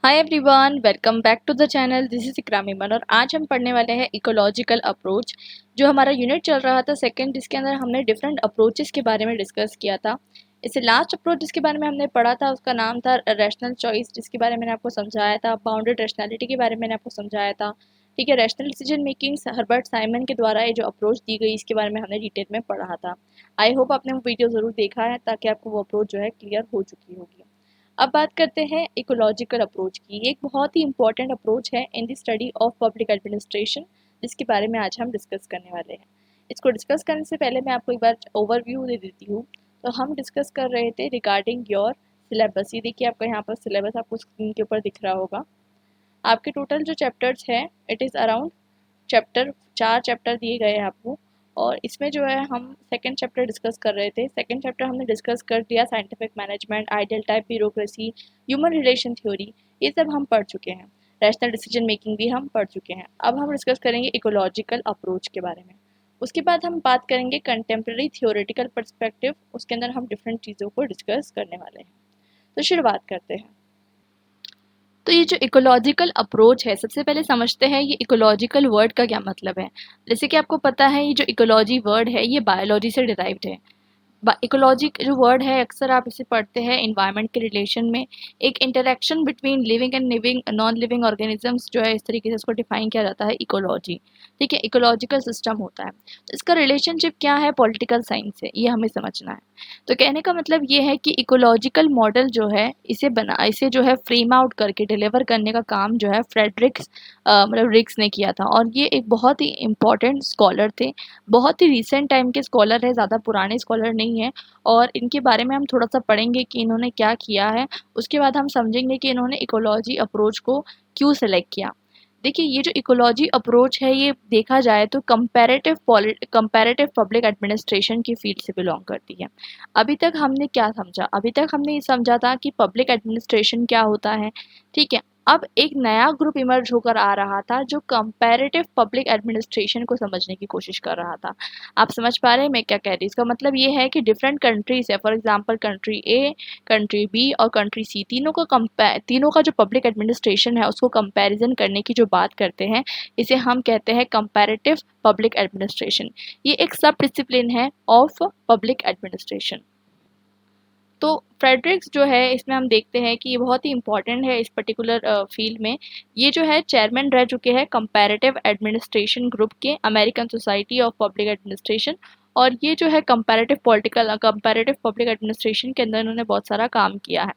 Hi everyone, welcome back to the channel. This is Ikram Iman और आज हम पढ़ने वाले हैं इकोलॉजिकल अप्रोच। जो हमारा यूनिट चल रहा था सेकंड, जिसके अंदर हमने डिफरेंट अप्रोचेस के बारे में डिस्कस किया था। इससे लास्ट अप्रोच जिसके बारे में हमने पढ़ा था उसका नाम था रैशनल चॉइस, जिसके बारे में मैंने आपको समझाया था। बाउंडेड रैशनैलिटी के बारे में मैंने आपको समझाया था। ठीक है, rational decision making Herbert Simon के द्वारा ये जो अप्रोच दी गई इसके बारे में हमने डिटेल में पढ़ा था। आई होप आपने वो वीडियो ज़रूर देखा है ताकि आपको वो अप्रोच जो है क्लियर हो चुकी होगी। अब बात करते हैं इकोलॉजिकल अप्रोच की। ये एक बहुत ही इंपॉर्टेंट अप्रोच है in the study of public administration, जिसके बारे में आज हम डिस्कस करने वाले हैं। इसको डिस्कस करने से पहले मैं आपको एक बार ओवरव्यू दे देती हूँ। तो हम डिस्कस कर रहे थे रिगार्डिंग योर सिलेबस। ये देखिए, आपका यहाँ पर सिलेबस आपको स्क्रीन के ऊपर दिख रहा होगा। आपके टोटल जो चैप्टर्स हैं it is around chapter 4 chapter दिए गए हैं आपको। और इसमें जो है हम सेकंड चैप्टर डिस्कस कर रहे थे। सेकंड चैप्टर हमने डिस्कस कर दिया scientific management, ideal type bureaucracy, human relation theory, ये सब हम पढ़ चुके हैं। रैशनल डिसीजन मेकिंग भी हम पढ़ चुके हैं। अब हम डिस्कस करेंगे इकोलॉजिकल अप्रोच के बारे में। उसके बाद हम बात करेंगे कंटेम्प्रेरी थियोरेटिकल पर्सपेक्टिव। उसके अंदर हम डिफरेंट चीज़ों को डिस्कस करने वाले हैं। तो शुरुआत करते हैं। तो ये जो इकोलॉजिकल अप्रोच है, सबसे पहले समझते हैं ये इकोलॉजिकल वर्ड का क्या मतलब है। जैसे कि आपको पता है ये जो इकोलॉजी वर्ड है ये बायोलॉजी से डिराइव्ड है। इकोलॉजी जो वर्ड है अक्सर आप इसे पढ़ते हैं इन्वायरमेंट के रिलेशन में। एक interaction between living and living non living organisms जो है, इस तरीके से इसको डिफाइन किया जाता है इकोलॉजी। ठीक है, इकोलॉजिकल सिस्टम होता है। तो इसका रिलेशनशिप क्या है पॉलिटिकल साइंस से, ये हमें समझना है। तो कहने का मतलब ये है कि इकोलॉजिकल मॉडल जो है इसे जो है फ्रेम आउट करके डिलीवर करने का काम जो है फ्रेडरिक्स मतलब रिक्स ने किया था। और ये एक बहुत ही इम्पॉर्टेंट स्कॉलर थे, बहुत ही रिसेंट टाइम के स्कॉलर है, ज़्यादा पुराने स्कॉलर नहीं है। और इनके बारे में हम थोड़ा सा पढ़ेंगे कि इन्होंने क्या किया है। उसके बाद हम समझेंगे कि इन्होंने इकोलॉजी अप्रोच को क्यों सेलेक्ट किया। देखिए, ये जो इकोलॉजी अप्रोच है ये देखा जाए तो कंपैरेटिव पब्लिक एडमिनिस्ट्रेशन की फील्ड से बिलोंग करती है। अभी तक हमने क्या समझा? अभी तक हमने ये समझा था कि पब्लिक एडमिनिस्ट्रेशन क्या होता है। ठीक है, अब एक नया ग्रुप इमर्ज होकर आ रहा था जो कंपैरेटिव पब्लिक एडमिनिस्ट्रेशन को समझने की कोशिश कर रहा था। आप समझ पा रहे हैं मैं क्या कह रही हूँ? इसका मतलब ये है कि डिफरेंट कंट्रीज है, for example country A, country B और कंट्री सी, तीनों का जो पब्लिक एडमिनिस्ट्रेशन है उसको कंपैरिजन करने की जो बात करते हैं, इसे हम कहते हैं कंपैरेटिव पब्लिक एडमिनिस्ट्रेशन। ये एक सब डिसिप्लिन है ऑफ पब्लिक एडमिनिस्ट्रेशन। तो फ्रेडरिक्स जो है इसमें हम देखते हैं कि ये बहुत ही इंपॉर्टेंट है इस पर्टिकुलर फील्ड में। ये जो है चेयरमैन रह चुके हैं कंपैरेटिव एडमिनिस्ट्रेशन ग्रुप के, American society of public administration. और ये जो है कंपैरेटिव पब्लिक एडमिनिस्ट्रेशन के अंदर इन्होंने बहुत सारा काम किया है।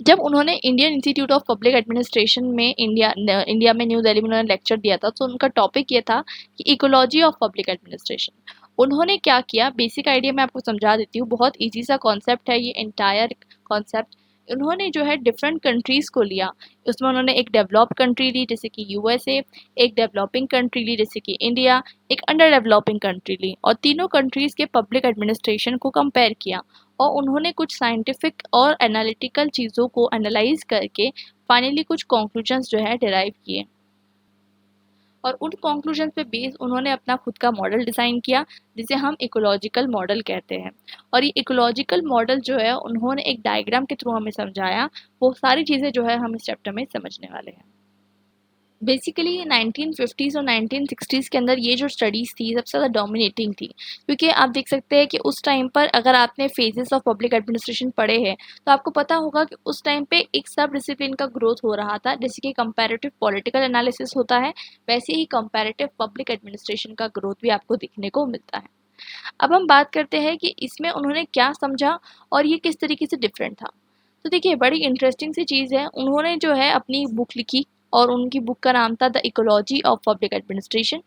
जब उन्होंने Indian institute of public administration में इंडिया में न्यू दिल्ली में उन्होंने लेक्चर दिया था, तो उनका टॉपिक ये था कि इकोलॉजी ऑफ पब्लिक एडमिनिस्ट्रेशन। उन्होंने क्या किया, बेसिक आइडिया मैं आपको समझा देती हूँ। बहुत इजी सा कॉन्सेप्ट है ये एंटायर कॉन्सेप्ट। उन्होंने जो है डिफरेंट कंट्रीज को लिया। उसमें उन्होंने एक डेवलप्ड कंट्री ली जैसे कि यूएसए, एक डेवलपिंग कंट्री ली जैसे कि इंडिया, एक अंडर डेवलपिंग कंट्री ली, और तीनों कंट्रीज के पब्लिक एडमिनिस्ट्रेशन को कंपेयर किया। और उन्होंने कुछ साइंटिफिक और एनालिटिकल चीज़ों को एनालाइज करके फाइनली कुछ कॉन्क्लूजन्स जो है डिराइव किए। और उन कॉन्क्लूजन्स पे बेस उन्होंने अपना खुद का मॉडल डिज़ाइन किया, जिसे हम इकोलॉजिकल मॉडल कहते हैं। और ये इकोलॉजिकल मॉडल जो है उन्होंने एक डायग्राम के थ्रू हमें समझाया। वो सारी चीज़ें जो है हम इस चैप्टर में समझने वाले हैं। बेसिकली ये 1950s और 1960s के अंदर ये जो स्टडीज़ थी सबसे ज़्यादा डोमिनेटिंग थी। क्योंकि आप देख सकते हैं कि उस टाइम पर अगर आपने फेजेस ऑफ पब्लिक एडमिनिस्ट्रेशन पढ़े हैं तो आपको पता होगा कि उस टाइम पे एक सब डिसिप्लिन का ग्रोथ हो रहा था। जैसे कि कंपैरेटिव पॉलिटिकल एनालिसिस होता है, वैसे ही कंपैरेटिव पब्लिक एडमिनिस्ट्रेशन का ग्रोथ भी आपको दिखने को मिलता है। अब हम बात करते हैं कि इसमें उन्होंने क्या समझा और ये किस तरीके से डिफरेंट था। तो देखिए, बड़ी इंटरेस्टिंग सी चीज़ है। उन्होंने जो है अपनी बुक लिखी और उनकी बुक का नाम था the ecology of public administration.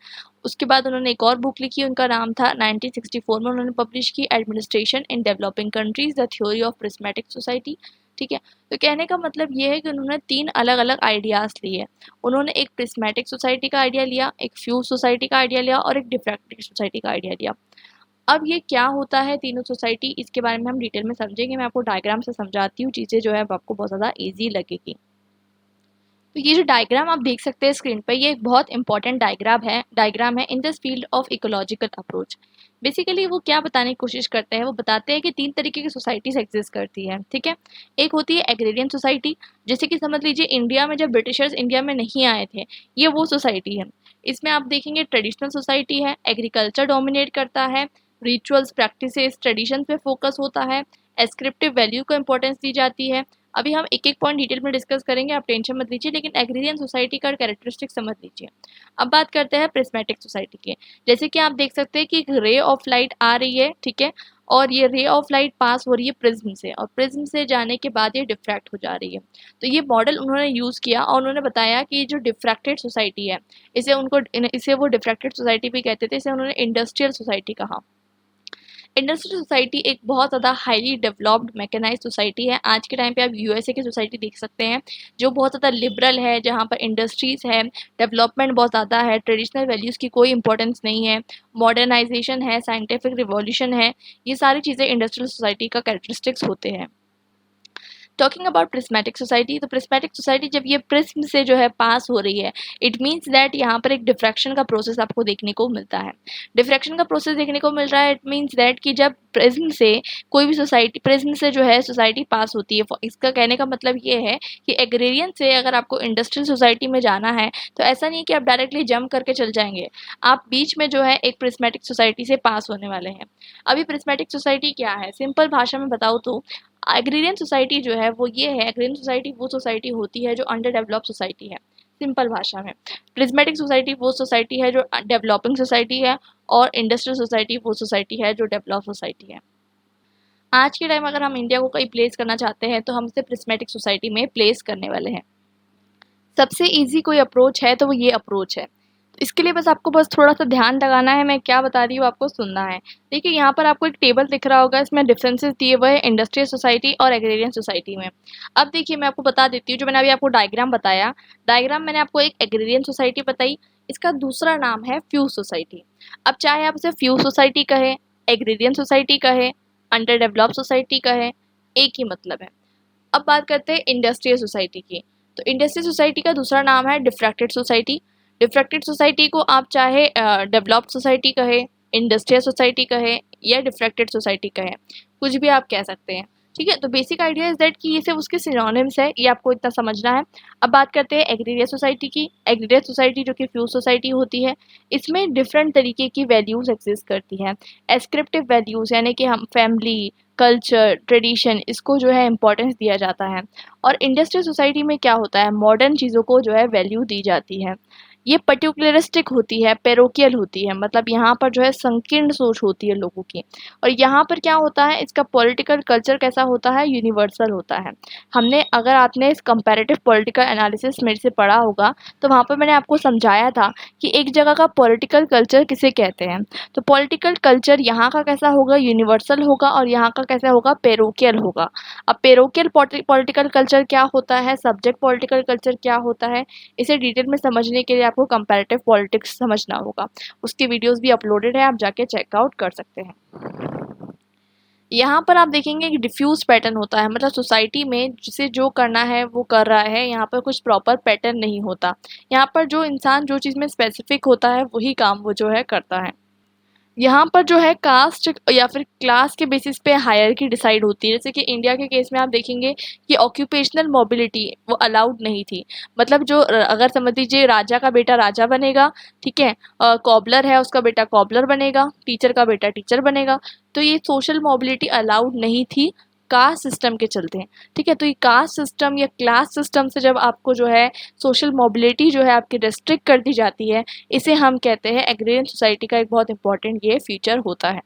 उसके बाद उन्होंने एक और बुक लिखी, उनका नाम था 1964 में उन्होंने पब्लिश की, administration in developing countries the theory of prismatic society. ठीक है, तो कहने का मतलब ये है कि उन्होंने 3 अलग-अलग आइडियाज़ लिए। उन्होंने एक प्रिस्मेटिक सोसाइटी का आइडिया लिया, एक फ्यूज सोसाइटी का आइडिया लिया और एक डिफ्रैक्टिक सोसाइटी का आइडिया लिया। अब ये क्या होता है तीनों सोसाइटी, इसके बारे में हम डिटेल में समझेंगे। मैं आपको डायग्राम से समझाती हूँ, चीज़ें जो है अब आपको बहुत ज़्यादा ईजी लगेगी। तो ये जो डायग्राम आप देख सकते हैं स्क्रीन पर, ये एक बहुत इंपॉर्टेंट डायग्राम है in this field of ecological approach. Basically वो क्या बताने की कोशिश करते हैं, वो बताते हैं कि 3 तरीके की सोसाइटीज़ एग्ज़िस्ट करती हैं, ठीक है? एक होती है एग्रेरियन सोसाइटी, जैसे कि समझ लीजिए इंडिया में जब ब्रिटिशर्स इंडिया में नहीं आए थे, ये वो सोसाइटी है। इसमें आप देखेंगे ट्रेडिशनल सोसाइटी है, एग्रीकल्चर डोमिनेट करता है, रिचुअल्स, प्रैक्टिसेस, ट्रेडिशन पे फोकस होता है, एस्क्रिप्टिव वैल्यू को इंपॉर्टेंस दी जाती है। अभी हम एक-एक पॉइंट डिटेल में डिस्कस करेंगे, आप टेंशन मत लीजिए, लेकिन एग्रेरियन सोसाइटी का कैरेक्टरिस्टिक समझ लीजिए। अब बात करते हैं प्रिज़्मेटिक सोसाइटी की। जैसे कि आप देख सकते हैं कि एक रे ऑफ लाइट आ रही है, ठीक है? और ये रे ऑफ लाइट पास हो रही है प्रिज्म से, और प्रिज्म से जाने के बाद ये डिफ्रैक्ट हो जा रही है। तो ये मॉडल उन्होंने यूज़ किया और उन्होंने बताया कि जो डिफ्रैक्टेड सोसाइटी है, इसे वो डिफ्रैक्टेड सोसाइटी भी कहते थे, इसे उन्होंने इंडस्ट्रियल सोसाइटी कहा। इंडस्ट्रियल सोसाइटी एक बहुत ज़्यादा हाईली डेवलप्ड मैकेनाइज्ड सोसाइटी है। आज के टाइम पे आप यूएसए की सोसाइटी देख सकते हैं, जो बहुत ज़्यादा लिबरल है, जहाँ पर इंडस्ट्रीज़ है, डेवलपमेंट बहुत ज़्यादा है, ट्रेडिशनल वैल्यूज़ की कोई इंपॉर्टेंस नहीं है, मॉडर्नाइजेशन है, साइंटिफिक रिवॉल्यूशन है, ये सारी चीज़ें इंडस्ट्रियल सोसाइटी का कैरेक्टरिस्टिक्स होते हैं। टॉकिंग अबाउट प्रिस्मेटिक सोसाइटी, तो प्रिस्मेटिक सोसाइटी जब ये प्रिज्म से जो है पास हो रही है, इट मीन्स दैट यहाँ पर एक डिफ्रैक्शन का प्रोसेस आपको देखने को मिलता है। डिफ्रैक्शन का प्रोसेस देखने को मिल रहा है, इट मीन्स दैट कि जब प्रिज्म से कोई भी सोसाइटी, प्रिज्म से जो है सोसाइटी पास होती है, इसका कहने का मतलब ये है कि एग्रेरियन से अगर आपको इंडस्ट्रियल सोसाइटी में जाना है, तो ऐसा नहीं है कि आप डायरेक्टली जंप करके चल जाएंगे, आप बीच में जो है एक प्रिस्मेटिक सोसाइटी से पास होने वाले हैं। अभी प्रिस्मेटिक सोसाइटी क्या है, सिंपल भाषा में बताऊँ तो एग्रेरियन सोसाइटी जो है वो ये है, एग्रेरियन सोसाइटी वो सोसाइटी होती है जो अंडर डेवलप सोसाइटी है, सिंपल भाषा में। प्रिज्मेटिक सोसाइटी वो सोसाइटी है जो डेवलपिंग सोसाइटी है, और इंडस्ट्रियल सोसाइटी वो सोसाइटी है जो डेवलप सोसाइटी है। आज के टाइम अगर हम इंडिया को कहीं प्लेस करना चाहते हैं, तो हम इसे प्रिज्मेटिक सोसाइटी में प्लेस करने वाले हैं। सबसे ईजी कोई अप्रोच है तो वो ये अप्रोच है। इसके लिए बस थोड़ा सा ध्यान लगाना है, मैं क्या बता रही हूँ आपको सुनना है। देखिए यहाँ पर आपको एक टेबल दिख रहा होगा, इसमें डिफरेंसेस दिए हुए हैं इंडस्ट्रियल सोसाइटी और एग्रेरियन सोसाइटी में। अब देखिए मैं आपको बता देती हूँ, जो मैंने अभी आपको डायग्राम बताया, डायग्राम मैंने आपको एक एग्रेरियन सोसाइटी बताई, इसका दूसरा नाम है फ्यूज सोसाइटी। अब चाहे आप उसे फ्यूज सोसाइटी कहें, एग्रेरियन सोसाइटी कहें, अंडर डेवलप सोसाइटी कहें, एक ही मतलब है। अब बात करते हैं इंडस्ट्रियल सोसाइटी की। तो इंडस्ट्रियल सोसाइटी का दूसरा नाम है डिफ्रैक्टेड सोसाइटी। डिफ्रैक्टेड सोसाइटी को आप चाहे डेवलप्ड सोसाइटी कहें, इंडस्ट्रियल सोसाइटी कहें, या डिफ्रैक्टेड सोसाइटी कहें, कुछ भी आप कह सकते हैं। ठीक है, तो बेसिक आइडिया इज दैट कि ये सिर्फ उसके सिनोनिम्स है, ये आपको इतना समझना है। अब बात करते हैं एग्रीरियस सोसाइटी की। एग्रीरियस सोसाइटी जो कि फ्यूज सोसाइटी होती है, इसमें डिफरेंट तरीके की वैल्यूज एग्जिस्ट करती हैं। एस्क्रिप्टिव वैल्यूज यानी कि हम फैमिली, कल्चर, ट्रेडिशन, इसको जो है इम्पोर्टेंस दिया जाता है। और इंडस्ट्रियल सोसाइटी में क्या होता है, मॉडर्न चीज़ों को जो है वैल्यू दी जाती है। ये पर्टिकुलरिस्टिक होती है, पैरोकियल होती है, मतलब यहाँ पर जो है संकीर्ण सोच होती है लोगों की। और यहाँ पर क्या होता है, इसका पॉलिटिकल कल्चर कैसा होता है, यूनिवर्सल होता है। अगर आपने इस कंपैरेटिव पॉलिटिकल एनालिसिस मेरे से पढ़ा होगा, तो वहाँ पर मैंने आपको समझाया था कि एक जगह का पॉलिटिकल कल्चर किसे कहते हैं। तो पॉलिटिकल कल्चर यहाँ का कैसा होगा, यूनिवर्सल होगा, और यहाँ का कैसा होगा, पैरोकियल होगा। अब पैरोकियल पॉलिटिकल कल्चर क्या होता है, सब्जेक्ट पॉलिटिकल कल्चर क्या होता है, इसे डिटेल में समझने के लिए आपको कंपैरेटिव पॉलिटिक्स समझना होगा। उसकी वीडियोस भी अपलोडेड है, आप जाके चेकआउट कर सकते हैं। यहाँ पर आप देखेंगे कि डिफ्यूज पैटर्न होता है, मतलब सोसाइटी में जिसे जो करना है वो कर रहा है, यहाँ पर कुछ प्रॉपर पैटर्न नहीं होता। यहाँ पर जो इंसान जो चीज़ में स्पेसिफिक होता है वही काम वो जो है करता है। यहाँ पर जो है कास्ट या फिर क्लास के बेसिस पे हायरार्की डिसाइड होती है। जैसे कि इंडिया के केस में आप देखेंगे कि ऑक्यूपेशनल मोबिलिटी वो अलाउड नहीं थी। मतलब अगर समझ लीजिए राजा का बेटा राजा बनेगा, ठीक है, कॉबलर है उसका बेटा कॉबलर बनेगा, टीचर का बेटा टीचर बनेगा, तो ये सोशल मोबिलिटी अलाउड नहीं थी कास्ट सिस्टम के चलते। ठीक है, तो ये कास्ट सिस्टम या क्लास सिस्टम से जब आपको जो है सोशल मोबिलिटी जो है आपकी रेस्ट्रिक्ट कर दी जाती है, इसे हम कहते हैं एग्रेरियन सोसाइटी का एक बहुत इंपॉर्टेंट ये फीचर होता है।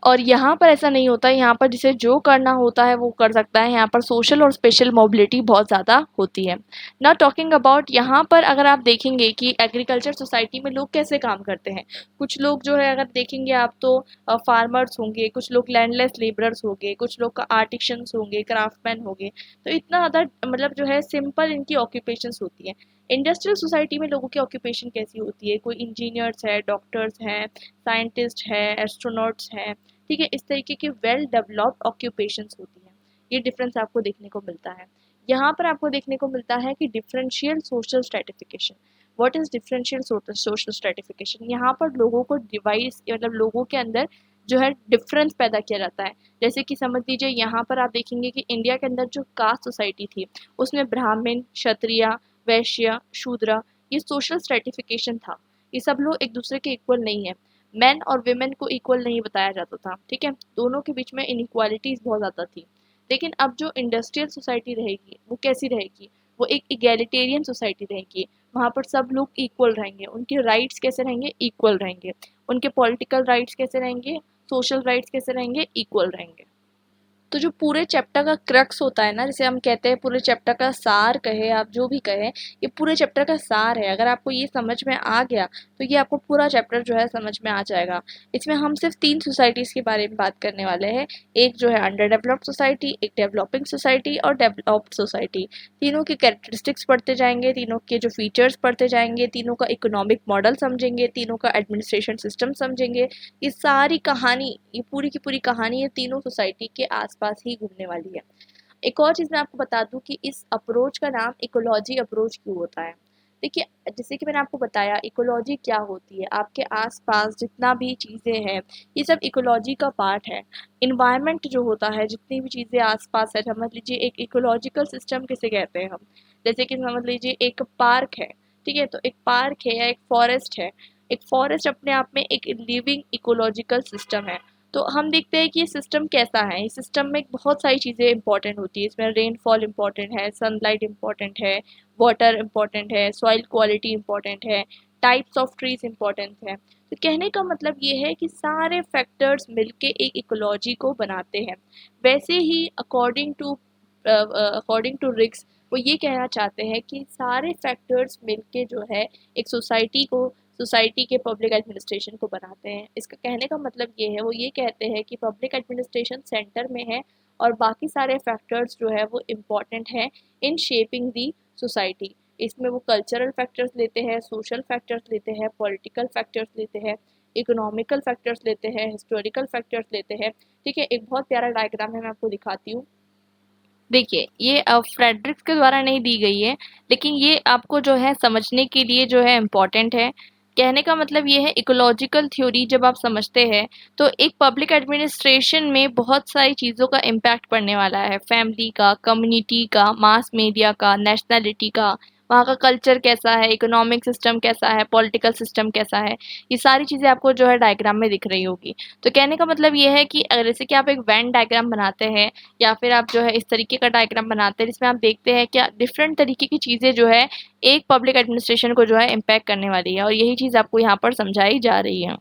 और यहाँ पर ऐसा नहीं होता है, यहाँ पर जिसे जो करना होता है वो कर सकता है। यहाँ पर सोशल और स्पेशल मोबिलिटी बहुत ज़्यादा होती है। ना टॉकिंग अबाउट, यहाँ पर अगर आप देखेंगे कि एग्रीकल्चर सोसाइटी में लोग कैसे काम करते हैं, कुछ लोग जो है अगर देखेंगे आप तो फार्मर्स होंगे, कुछ लोग लैंडलेस लेबरर्स होंगे, कुछ लोग का आर्टिशंस होंगे, क्राफ्टमैन होंगे। तो इतना ज़्यादा मतलब जो है सिंपल इनकी ऑक्यूपेशंस होती है। इंडस्ट्रियल सोसाइटी में लोगों की ऑक्यूपेशन कैसी होती है, कोई इंजीनियर्स है, डॉक्टर्स हैं, साइंटिस्ट है, एस्ट्रोनॉट्स हैं, ठीक है, इस तरीके की वेल डेवलप्ड ऑक्यूपेशंस होती हैं। ये डिफरेंस आपको देखने को मिलता है। यहाँ पर आपको देखने को मिलता है कि differential social stratification, what is differential social stratification. यहाँ पर लोगों को डिवाइस मतलब लोगों के अंदर जो है डिफरेंस पैदा किया जाता है। जैसे कि समझ लीजिए यहाँ पर आप देखेंगे कि इंडिया के अंदर जो कास्ट सोसाइटी थी उसमें ब्राह्मण, क्षत्रिय, वैश्य, शूद्र, ये सोशल स्ट्रेटिफिकेशन था। ये सब लोग एक दूसरे के इक्वल नहीं है। मेन और वुमेन को इक्वल नहीं बताया जाता था, ठीक है। दोनों के बीच में इनइक्वालिटीज़ बहुत ज़्यादा थी। लेकिन अब जो इंडस्ट्रियल सोसाइटी रहेगी वो कैसी रहेगी, वो एक इगैलिटेरियन सोसाइटी रहेगी। वहाँ पर सब लोग इक्वल रहेंगे, उनके राइट्स कैसे रहेंगे, इक्वल रहेंगे। उनके पॉलिटिकल राइट्स कैसे रहेंगे, सोशल राइट्स कैसे रहेंगे, इक्वल रहेंगे। तो जो पूरे चैप्टर का क्रक्स होता है ना, जैसे हम कहते हैं पूरे चैप्टर का सार कहे आप जो भी कहें, ये पूरे चैप्टर का सार है। अगर आपको ये समझ में आ गया तो ये आपको पूरा चैप्टर जो है समझ में आ जाएगा। इसमें हम सिर्फ 3 सोसाइटीज़ के बारे में बात करने वाले हैं। एक जो है अंडर डेवलप्ड सोसाइटी, एक डेवलपिंग सोसाइटी और डेवलप्ड सोसाइटी। तीनों की कैरेक्टरिस्टिक्स पढ़ते जाएंगे, तीनों के जो फीचर्स पढ़ते जाएंगे, तीनों का इकोनॉमिक मॉडल समझेंगे, तीनों का एडमिनिस्ट्रेशन सिस्टम समझेंगे। ये सारी कहानी, ये पूरी की पूरी कहानी ये तीनों सोसाइटी के आसपास ही घूमने वाली है। एक और चीज़ मैं आपको बता दूं कि इस अप्रोच का नाम इकोलॉजी अप्रोच क्यों होता है। देखिए, जैसे कि मैंने आपको बताया इकोलॉजी क्या होती है, आपके आसपास जितना भी चीज़ें हैं ये सब इकोलॉजी का पार्ट है। इन्वायरमेंट जो होता है, जितनी भी चीज़ें आसपास है, समझ लीजिए एक इकोलॉजिकल सिस्टम किसे कहते हैं हम। जैसे कि समझ लीजिए एक पार्क है, ठीक है, तो एक पार्क है या एक फॉरेस्ट है। एक फॉरेस्ट अपने आप में एक लिविंग इकोलॉजिकल सिस्टम है। तो हम देखते हैं कि ये सिस्टम कैसा है। इस सिस्टम में बहुत सारी चीज़ें इंपॉर्टेंट होती है। इसमें रेनफॉल इंपॉर्टेंट है, सनलाइट इंपॉर्टेंट है, वाटर इंपॉर्टेंट है, सॉइल क्वालिटी इंपॉर्टेंट है, टाइप्स ऑफ ट्रीज इंपॉर्टेंट है। तो कहने का मतलब ये है कि सारे फैक्टर्स मिलके एक इकोलॉजी को बनाते हैं। वैसे ही अकॉर्डिंग टू रिक्स वो ये कहना चाहते हैं कि सारे फैक्टर्स मिलके जो है एक सोसाइटी के पब्लिक एडमिनिस्ट्रेशन को बनाते हैं। इसका कहने का मतलब ये है, वो ये कहते हैं कि पब्लिक एडमिनिस्ट्रेशन सेंटर में है और बाकी सारे फैक्टर्स जो है वो इम्पॉर्टेंट हैं इन शेपिंग दी सोसाइटी। इसमें वो कल्चरल फैक्टर्स लेते हैं, सोशल फैक्टर्स लेते हैं, पॉलिटिकल फैक्टर्स लेते हैं, इकोनॉमिकल फैक्टर्स लेते हैं, हिस्टोरिकल फैक्टर्स लेते हैं। ठीक है, एक बहुत प्यारा डायग्राम है, मैं आपको दिखाती हूँ। देखिए, ये फ्रेडरिक्स के द्वारा नहीं दी गई है, लेकिन ये आपको जो है समझने के लिए जो है इम्पॉर्टेंट है। कहने का मतलब ये है इकोलॉजिकल थ्योरी जब आप समझते हैं तो एक पब्लिक एडमिनिस्ट्रेशन में बहुत सारी चीज़ों का इम्पैक्ट पड़ने वाला है। फैमिली का, कम्युनिटी का, मास मीडिया का, नेशनैलिटी का, वहाँ का कल्चर कैसा है, इकोनॉमिक सिस्टम कैसा है, पॉलिटिकल सिस्टम कैसा है, ये सारी चीज़ें आपको जो है डायग्राम में दिख रही होगी। तो कहने का मतलब ये है कि अगर जैसे कि आप एक वेन डायग्राम बनाते हैं या फिर आप जो है इस तरीके का डायग्राम बनाते हैं जिसमें आप देखते हैं क्या डिफरेंट तरीके की चीज़ें जो है एक पब्लिक एडमिनिस्ट्रेशन को जो है इम्पैक्ट करने वाली है, और यही चीज़ आपको यहाँ पर समझाई जा रही है।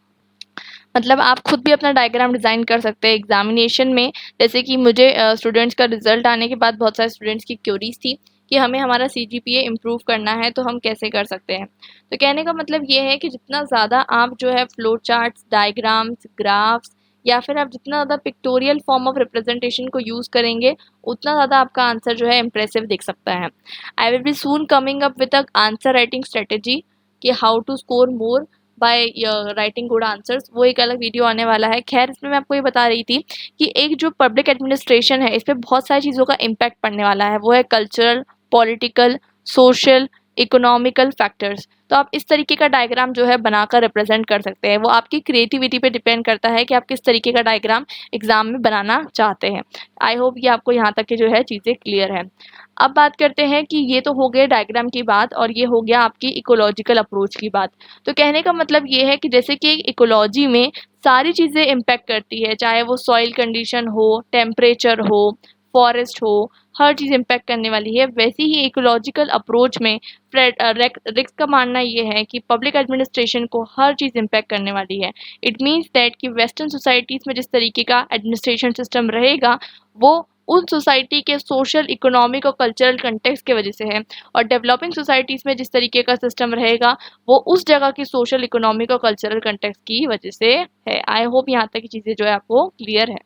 मतलब आप खुद भी अपना डायग्राम डिज़ाइन कर सकते हैं एग्जामिनेशन में। जैसे कि मुझे स्टूडेंट्स का रिजल्ट आने के बाद बहुत सारे स्टूडेंट्स की क्यूरीज थी कि हमें हमारा सीजीपीए इम्प्रूव करना है तो हम कैसे कर सकते हैं। तो कहने का मतलब ये है कि जितना ज़्यादा आप जो है फ्लो चार्ट्स, डायग्राम्स, ग्राफ्स या फिर आप जितना ज़्यादा पिक्टोरियल फॉर्म ऑफ रिप्रेजेंटेशन को यूज़ करेंगे उतना ज़्यादा आपका आंसर जो है इम्प्रेसिव दिख सकता है। I will be soon coming up with a answer writing strategy कि how to score more by writing good answers, वो एक अलग वीडियो आने वाला है। खैर, इसमें मैं आपको ये बता रही थी कि एक जो पब्लिक एडमिनिस्ट्रेशन है इस पर बहुत सारी चीज़ों का इम्पैक्ट पड़ने वाला है। वो है cultural, political, social, economical factors. तो आप इस तरीके का डायग्राम जो है बनाकर रिप्रेजेंट कर सकते हैं। वो आपकी क्रिएटिविटी पे डिपेंड करता है कि आप किस तरीके का डायग्राम एग्जाम में बनाना चाहते हैं। आई होप ये आपको यहाँ तक की जो है चीज़ें क्लियर है। अब बात करते हैं कि ये तो हो गया डायग्राम की बात और ये हो गया आपकी इकोलॉजिकल अप्रोच की बात। तो कहने का मतलब ये है कि जैसे कि इकोलॉजी में सारी चीज़ें इम्पैक्ट करती है, चाहे वो सॉइल कंडीशन हो, टेम्परेचर हो, फॉरेस्ट हो, हर चीज़ इम्पैक्ट करने वाली है। वैसे ही इकोलॉजिकल अप्रोच में रिक्स का मानना ये है कि पब्लिक एडमिनिस्ट्रेशन को हर चीज़ इम्पैक्ट करने वाली है। इट मीन्स दैट कि वेस्टर्न सोसाइटीज़ में जिस तरीके का एडमिनिस्ट्रेशन सिस्टम रहेगा वो उन सोसाइटी के सोशल, इकोनॉमिक और कल्चरल कंटेक्स्ट की वजह से है, और डेवलपिंग सोसाइटीज़ में जिस तरीके का सिस्टम रहेगा वो उस जगह की सोशल, इकोनॉमिक और कल्चरल कंटेक्स्ट की वजह से है। आई होप यहाँ तक की चीज़ें जो है आपको क्लियर है।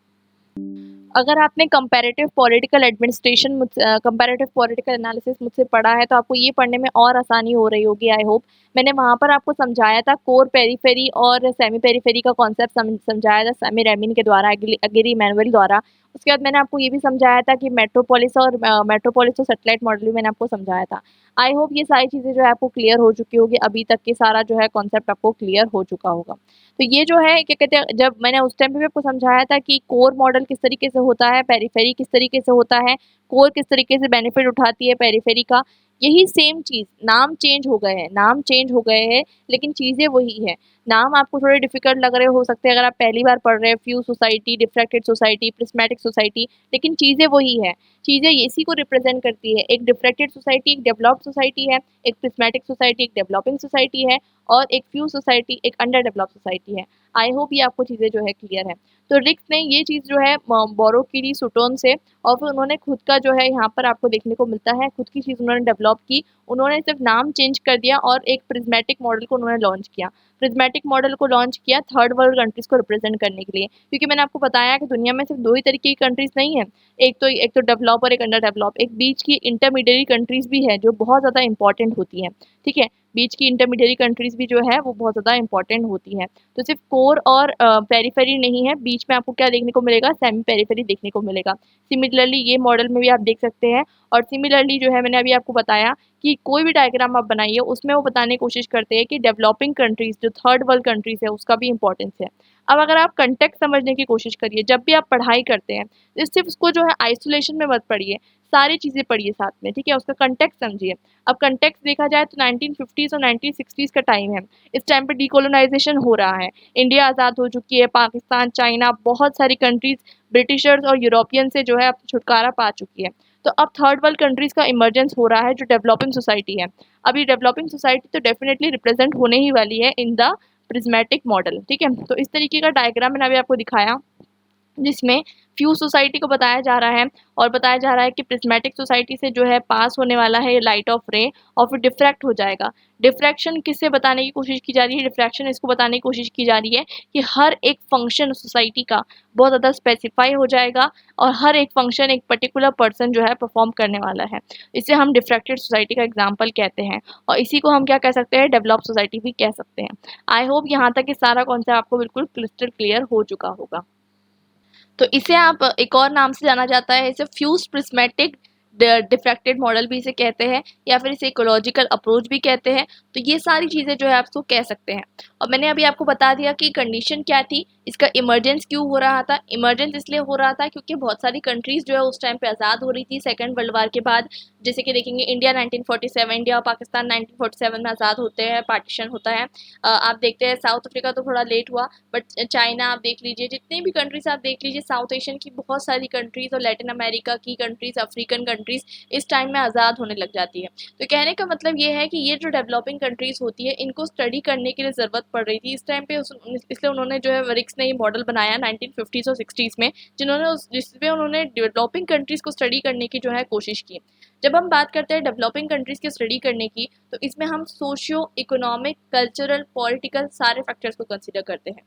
अगर आपने comparative political administration comparative political analysis मुझसे पढ़ा है तो आपको ये पढ़ने में और आसानी हो रही होगी। आई होप मैंने वहाँ पर आपको समझाया था कोर पेरीफेरी और सेमी पेरीफेरी का कॉन्सेप्ट समझाया था सैमी रेमिन के द्वारा, अगिरी इमैनुअल द्वारा। उसके बाद मैंने आपको ये भी समझाया था कि मेट्रोपोलिस और मेट्रोपोलिस और सैटेलाइट मॉडल भी मैंने आपको समझाया था। आई होप ये सारी चीज़ें जो है आपको क्लियर हो चुकी होगी, अभी तक के सारा जो है कॉन्सेप्ट आपको क्लियर हो चुका होगा। तो ये जो है क्या कहते हैं, जब मैंने उस टाइम पे भी आपको समझाया था कि कोर मॉडल किस तरीके से होता है, पेरिफेरी किस तरीके से होता है, कोर किस तरीके से बेनिफिट उठाती है पेरिफेरी का, यही सेम चीज़, नाम चेंज हो गए हैं, नाम चेंज हो गए हैं, लेकिन चीज़ें वही है। नाम आपको थोड़े डिफिकल्ट लग रहे हो सकते हैं अगर आप पहली बार पढ़ रहे हैं, fuse society, diffracted society, prismatic society, लेकिन चीज़ें वही है। चीज़ें इसी को रिप्रेजेंट करती है। एक डिफ्रैक्टेड सोसाइटी एक डेवलप्ड सोसाइटी है, एक प्रिज्मेटिक सोसाइटी एक डेवलपिंग सोसाइटी है, और एक फ्यूज सोसाइटी एक अंडर डेवलप्ड सोसाइटी है। आई होप ये आपको चीज़ें जो है क्लियर है। तो रिक्स ने ये चीज़ जो है बोरोकिरी सुटोन से, और फिर उन्होंने खुद का जो है यहाँ पर आपको देखने को मिलता है, खुद की चीज़ उन्होंने डेवलप की। उन्होंने सिर्फ नाम चेंज कर दिया और एक प्रिज्मेटिक मॉडल को उन्होंने लॉन्च किया। प्रिज्मेटिक मॉडल को लॉन्च किया थर्ड वर्ल्ड कंट्रीज़ को रिप्रेजेंट करने के लिए, क्योंकि मैंने आपको बताया कि दुनिया में सिर्फ 2 ही तरीके की कंट्रीज़ नहीं है, एक तो डेवलप और एक अंडर डेवलप, एक बीच की इंटरमीडिएट कंट्रीज़ भी है जो बहुत ज़्यादा इंपॉर्टेंट होती हैं, ठीक है? बीच की इंटरमीडिएट कंट्रीज़ भी जो है वो बहुत ज़्यादा इंपॉर्टेंट होती हैं। तो सिर्फ कोर और पेरिफेरी नहीं है, बीच में आपको क्या देखने को मिलेगा, सेमी पेरिफेरी देखने को मिलेगा। सिमिलरली ये मॉडल में भी आप देख सकते हैं, और सिमिलरली जो है मैंने अभी आपको बताया कि कोई भी डायग्राम आप बनाइए उसमें वो बताने की कोशिश करते हैं कि डेवलपिंग कंट्रीज़ जो थर्ड वर्ल्ड कंट्रीज़ है उसका भी इंपॉर्टेंस है। अब अगर आप कंटेक्स्ट समझने की कोशिश करिए, जब भी आप पढ़ाई करते हैं, तो सिर्फ उसको जो है आइसोलेशन में मत पढ़िए, सारी चीज़ें पढ़िए साथ में, ठीक है? उसका कंटेक्स्ट समझिए। अब कंटेक्स्ट देखा जाए तो 1950s और 1960s का टाइम है। इस टाइम पे डीकोलोनाइज़ेशन हो रहा है। इंडिया आज़ाद हो चुकी है, पाकिस्तान, चाइना, बहुत सारी कंट्रीज़ ब्रिटिशर्स और यूरोपियन से जो है अब छुटकारा पा चुकी है। तो अब थर्ड वर्ल्ड कंट्रीज़ का इमर्जेंस हो रहा है जो डेवलपिंग सोसाइटी है। अब ये डेवलपिंग सोसाइटी तो डेफिनेटली रिप्रेजेंट होने ही वाली है इन द प्रिज्मेटिक मॉडल, ठीक है? तो इस तरीके का डायग्राम मैंने अभी आपको दिखाया, जिसमें फ्यूज सोसाइटी को बताया जा रहा है, और बताया जा रहा है कि प्रिज्मेटिक सोसाइटी से जो है पास होने वाला है ये लाइट ऑफ रे, और फिर डिफ्रैक्ट हो जाएगा। डिफ्रैक्शन किससे बताने की कोशिश की जा रही है? डिफ्रैक्शन इसको बताने की कोशिश की जा रही है कि हर एक फंक्शन सोसाइटी का बहुत ज़्यादा स्पेसिफाई हो जाएगा, और हर एक फंक्शन एक पर्टिकुलर पर्सन जो है परफॉर्म करने वाला है। इसे हम डिफ्रैक्टेड सोसाइटी का एग्जाम्पल कहते हैं, और इसी को हम क्या कह सकते हैं, डेवलप सोसाइटी भी कह सकते हैं। आई होप यहाँ तक ये सारा कॉन्सेप्ट आपको बिल्कुल क्रिस्टल क्लियर हो चुका होगा। तो इसे आप एक और नाम से जाना जाता है, इसे फ्यूज प्रिज्मेटिक डिफ्रैक्टेड मॉडल भी इसे कहते हैं, या फिर इसे इकोलॉजिकल अप्रोच भी कहते हैं। तो ये सारी चीज़ें जो है आप इसको कह सकते हैं। और मैंने अभी आपको बता दिया कि कंडीशन क्या थी, इसका इमरजेंस क्यों हो रहा था। इमरजेंस इसलिए हो रहा था क्योंकि बहुत सारी कंट्रीज़ जो है उस टाइम पे आज़ाद हो रही थी सेकेंड वर्ल्ड वार के बाद। जैसे कि देखेंगे इंडिया 1947, इंडिया और पाकिस्तान 1947 में आज़ाद होते हैं, पार्टीशन होता है। आप देखते हैं साउथ अफ्रीका तो थोड़ा लेट हुआ, बट चाइना आप देख लीजिए, जितनी भी कंट्रीज आप देख लीजिए, साउथ एशियन की बहुत सारी कंट्रीज और लैटिन अमेरिका की कंट्रीज, अफ्रीकन कंट्रीज इस टाइम में आज़ाद होने लग जाती है। तो कहने का मतलब ये है कि ये जो डेवलपिंग कंट्रीज होती है इनको स्टडी करने के लिए ज़रूरत पड़ रही थी इस टाइम पे, इसलिए उन्होंने जो है रिक्स ने ये मॉडल बनाया 1950s और 60s में, जिसमें उन्होंने डेवलपिंग कंट्रीज को स्टडी करने की जो है कोशिश की। जब हम बात करते हैं डेवलपिंग कंट्रीज की स्टडी करने की, तो इसमें हम सोशियो इकोनॉमिक, कल्चरल, पॉलिटिकल सारे फैक्टर्स को कंसिडर करते हैं।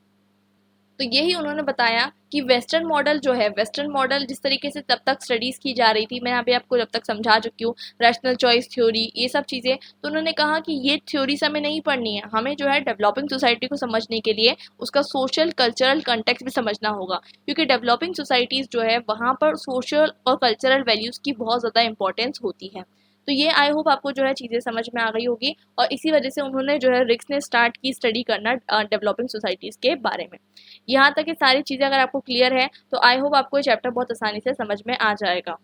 तो यही उन्होंने बताया कि वेस्टर्न मॉडल जो है, वेस्टर्न मॉडल जिस तरीके से तब तक स्टडीज़ की जा रही थी, मैं अभी आपको जब तक समझा चुकी हूँ, रैशनल चॉइस थ्योरी, ये सब चीज़ें, तो उन्होंने कहा कि ये थ्योरीज हमें नहीं पढ़नी है, हमें जो है डेवलपिंग सोसाइटी को समझने के लिए उसका सोशल कल्चरल कंटेक्स्ट भी समझना होगा, क्योंकि डेवलपिंग सोसाइटीज़ जो है वहाँ पर सोशल और कल्चरल वैल्यूज़ की बहुत ज़्यादा इंपॉर्टेंस होती है। तो ये आई होप आपको जो है चीज़ें समझ में आ गई होगी, और इसी वजह से उन्होंने जो है रिक्स ने स्टार्ट की स्टडी करना डेवलपिंग सोसाइटीज़ के बारे में। यहाँ तक ये सारी चीज़ें अगर आपको क्लियर है, तो आई होप आपको ये चैप्टर बहुत आसानी से समझ में आ जाएगा।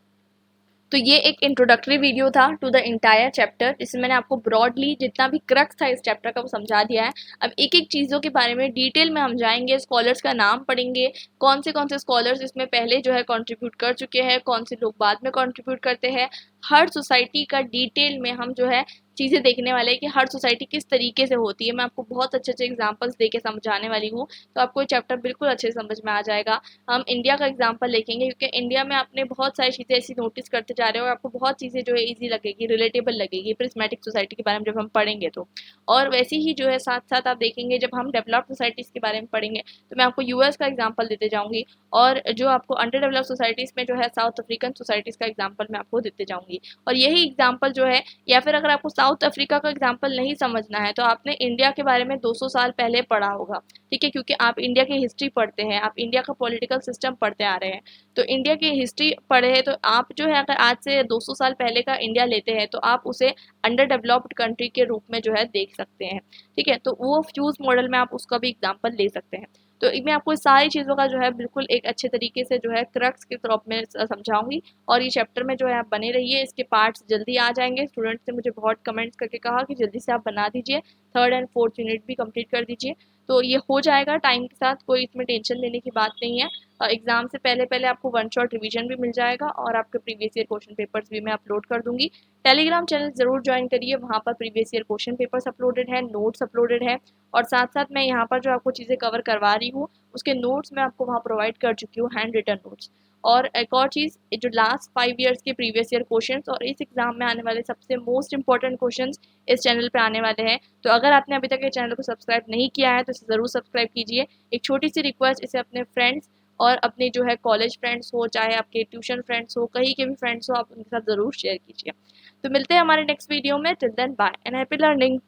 तो ये एक इंट्रोडक्टरी वीडियो था टू द इंटायर चैप्टर, जिसमें मैंने आपको ब्रॉडली जितना भी क्रक्स था इस चैप्टर का वो समझा दिया है। अब एक एक चीज़ों के बारे में डिटेल में हम जाएंगे, स्कॉलर्स का नाम पढ़ेंगे, कौन से स्कॉलर्स इसमें पहले जो है कंट्रीब्यूट कर चुके हैं, कौन से लोग बाद में कंट्रीब्यूट करते हैं। हर सोसाइटी का डिटेल में हम जो है चीज़ें देखने वाले हैं कि हर सोसाइटी किस तरीके से होती है। मैं आपको बहुत अच्छे अच्छे एग्जाम्पल्स दे के समझाने वाली हूँ, तो आपको ये चैप्टर बिल्कुल अच्छे से समझ में आ जाएगा। हम इंडिया का एग्जाम्पल देखेंगे, क्योंकि इंडिया में आपने बहुत सारी चीज़ें ऐसी नोटिस करते जा रहे हो और आपको बहुत चीज़ें जो है ईजी लगेगी, रिलेटेबल लगेगी प्रिज्मेटिक सोसाइटी के बारे में जब हम पढ़ेंगे तो। और वैसे ही जो है साथ साथ आप देखेंगे जब हम डेवलप्ड सोसाइटीज़ के बारे में पढ़ेंगे, तो मैं आपको यूएस का एग्जाम्पल देते जाऊँगी, और जो आपको अंडर डेवलप्ड सोसाइटीज़ में जो है साउथ अफ्रीकन सोसाइटीज़ का एग्जाम्पल मैं आपको देते जाऊँगी। और यही एग्जाम्पल जो है, या फिर अगर आपको साउथ साउथ अफ्रीका का एग्जाम्पल नहीं समझना है तो आपने इंडिया के बारे में 200 साल पहले पढ़ा होगा, ठीक है, क्योंकि आप इंडिया की हिस्ट्री पढ़ते हैं, आप इंडिया का पॉलिटिकल सिस्टम पढ़ते आ रहे हैं। तो इंडिया की हिस्ट्री पढ़े हैं तो आप जो है अगर आज से 200 साल पहले का इंडिया लेते हैं तो आप उसे अंडर डेवलप्ड कंट्री के रूप में जो है देख सकते हैं, ठीक है। तो वो फ्यूज मॉडल में आप उसका भी एग्जाम्पल ले सकते हैं। तो मैं आपको सारी चीज़ों का जो है बिल्कुल एक अच्छे तरीके से जो है क्रक्स के तौर में समझाऊंगी, और ये चैप्टर में जो है आप बने रहिए, इसके पार्ट्स जल्दी आ जाएंगे। स्टूडेंट्स ने मुझे बहुत कमेंट्स करके कहा कि जल्दी से आप बना दीजिए, थर्ड एंड फोर्थ यूनिट भी कंप्लीट कर दीजिए। तो ये हो जाएगा टाइम के साथ, कोई इसमें टेंशन लेने की बात नहीं है। एग्जाम से पहले पहले आपको वन शॉट रिवीजन भी मिल जाएगा, और आपके प्रीवियस ईयर क्वेश्चन पेपर्स भी मैं अपलोड कर दूंगी। टेलीग्राम चैनल ज़रूर ज्वाइन करिए, वहाँ पर previous year question papers uploaded है, नोट्स अपलोडेड है, और साथ साथ मैं यहाँ पर जो आपको चीज़ें कवर करवा रही हूँ उसके नोट्स मैं आपको वहाँ प्रोवाइड कर चुकी हूँ, हैंड रिटन नोट्स। और एक और चीज़, जो लास्ट 5 ईयर्स के प्रीवियस ईयर क्वेश्चंस और इस एग्जाम में आने वाले सबसे मोस्ट इंपॉर्टेंट क्वेश्चंस इस चैनल पे आने वाले हैं। तो अगर आपने अभी तक ये चैनल को सब्सक्राइब नहीं किया है तो इसे ज़रूर सब्सक्राइब कीजिए। एक छोटी सी रिक्वेस्ट, इसे अपने फ्रेंड्स और अपने जो है कॉलेज फ्रेंड्स हो, चाहे आपके ट्यूशन फ्रेंड्स हो, कहीं के भी फ्रेंड्स हो, आप उनके साथ ज़रूर शेयर कीजिए। तो मिलते हैं हमारे नेक्स्ट वीडियो में। Till then bye and happy learning.